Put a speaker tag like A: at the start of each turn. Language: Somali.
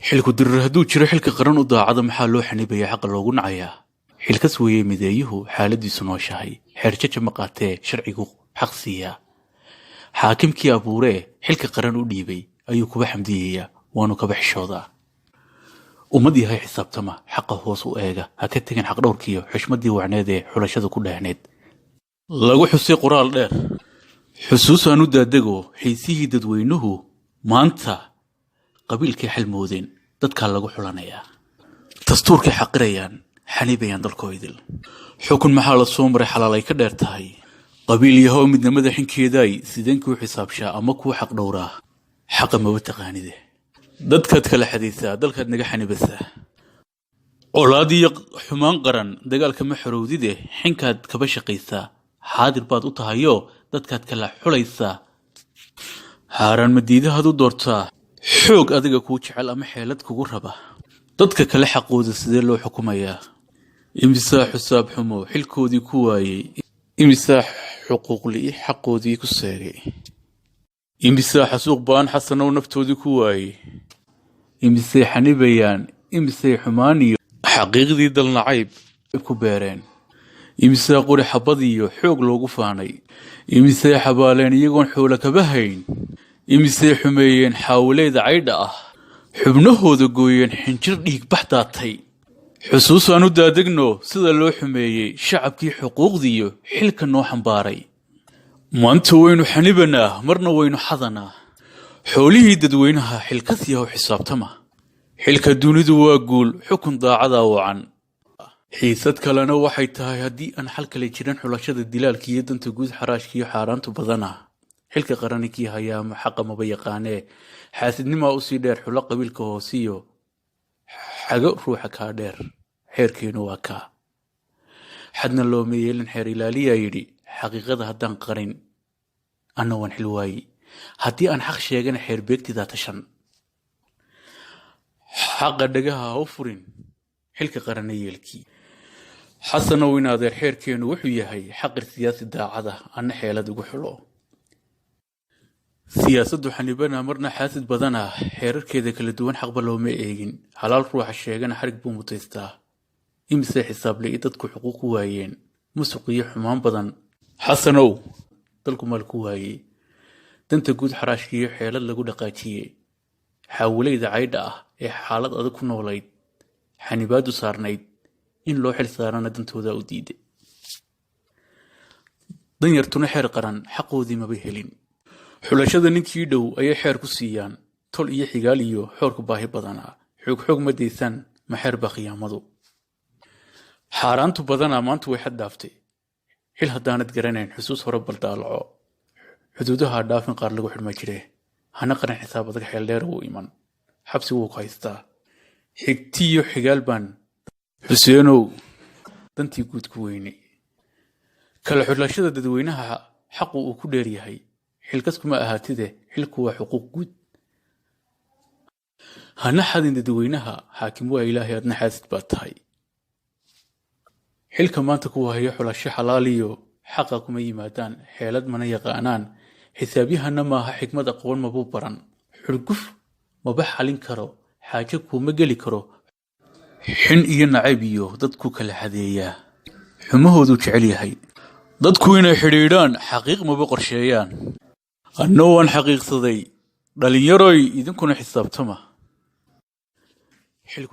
A: xilku dirir hadduu jiro xilka qaran u daacada maxaa loo xanibaya xaqa loogu nacayaa xilkas weeye mideeyuhu xaaladiisu nooshahay xeerjaja ma qaatee sharcigu xaq siiyaa xaakimkii abuuree xilka qaran u dhiibay ayuu kuba xamdiyayaa waanu kaba xishoodaa ummad yahay xisaabtama xaqa hoos u eega ha ka tegin xaq dhowrkiyo xushmadii wacneed ee xulashada ku dheehneed lagu xusay qoraal dheer xusuusaan u daadego xiisihii dadweynuhu maanta qabiilkay xalmoodeen dadkaa lagu xulanayaa dastuurkay xaqirayaan xanibayaan dalkooydil xukun maxaa la soo maray xalaal ay ka dheer tahay qabiil yahow midnimada xinkeedaay sideen kuu xisaabshaa ama kuu xaq dhowraa xaqa maba taqaanide dadkaad kala xadiisaa dalkaad naga xanibasaa colaadiyo xumaan qaran dagaalka ma xorowdide xinkaad kaba shaqaysaa xaadir baad u tahayoo dadkaad kala xulaysaa haaraan madiidahaad u doortaa xoog adiga kuu jecel ama xeelad kugu raba dadka kale xaqooda sidee loo xukumayaa imisaa xusaab xumo xilkoodii ku waayey imisaa xuquuqli'i xaqoodii ku seegay imisaa xasuuq ba'an xasanow naftoodii ku waayey imisay xanibayaan imisay xumaaniyo xaqiiqdii dalnacayb ku beereen imisaa qori xabadiyo xoog loogu faanay imisay xabaaleen iyagoon xoola kaba hayn imisay xumeeyeen xaawileyda caydha ah xubnahooda gooyeen xinjir dhiig bax daatay xusuusaan u daadegno sida loo xumeeyey shacabkii xuquuqdiiyo xilka noo xambaaray maanta waynu xanibanaa marna waynu xadanaa xoolihii dadweynaha xilkas yahow xisaabtama xilka dunidu waa guul xukun daacadaa wacan xiisad kalena waxay tahay haddii aan xal kale jirin xulashada dilaalkiiyo danta guud xaraashkiiyo xaaraantu badana xilka qaraninkii hayaama xaqa maba yaqaanee xaasidnimaa usii dheer xulo qabiilka hoosiyo xago ruuxa kaa dheer xeerkeenu waa kaa xadna looma yeelin xeer ilaaliyaa yidhi xaqiiqada haddaan qarin anna waan xil waayi haddii aan xaq sheegana xeer beegtidaa tashan xaqa dhagaha ha u furin xilka qarana yeelkii xasanow in adeer xeerkeenu wuxuu yahay xaqir siyaasi daacada anna xeelad ugu xulo siyaasaddu xanibana marna xaasid badana xeerarkeeda kala duwan xaqba looma eegin halaal ruuxa sheegana xarig buu mutaystaa imisay xisaable'i dadku xuquuq ku waayeen musuq iyo xumaan badan xasanow dalku maal ku waayey danta guud xaraashkiiyo xeelad lagu dhaqaajiyey xaawileyda caydha ah ee xaalad adag ku noolayd xanibaadu saarnayd in loo xil saarana dantooda u diiday danyartuna xeer qaran xaqoodii maba helin xulashada ninkii dhow ayay xeer ku siiyaan tol iyo xigaal iyo xoorku baahi badanaa xoog ma daysaan ma xeer baa khiyaamadu xaaraantu badanaa maanta way xad dhaaftay xil haddaanad garanayn xusuus hore baldaalaco xuduudaha dhaafin qaar lagu xidhma jiree hana qaran xisaab adag xeel dheer wuu iman xabsi wuu ku haystaa xigtiyo xigaal baan xuseenow dantii guud ku weynay kala xulashada dadweynaha xaqu uu ku dheer yahay xilkas kuma ahaatide xilku waa xuquuq guud hana xadin dadweynaha xaakim waa ilaahay adna xaasid baad tahay xilka maanta ku hayo xulasho xalaaliyo xaqa kuma yimaadaan xeelad mana yaqaanaan xisaabyahana maaha xikmad aqoon mabuu baran xurguf maba xalin karo xaajo kuma geli karo xin iyo nacayb iyo dadku kala xadeeyaa xumahoodu jecel yahay dadku inay xidhiidhaan xaqiiq maba qorsheeyaan anna waan xaqiiqsaday dhalinyaroy idinkuna xisaabtama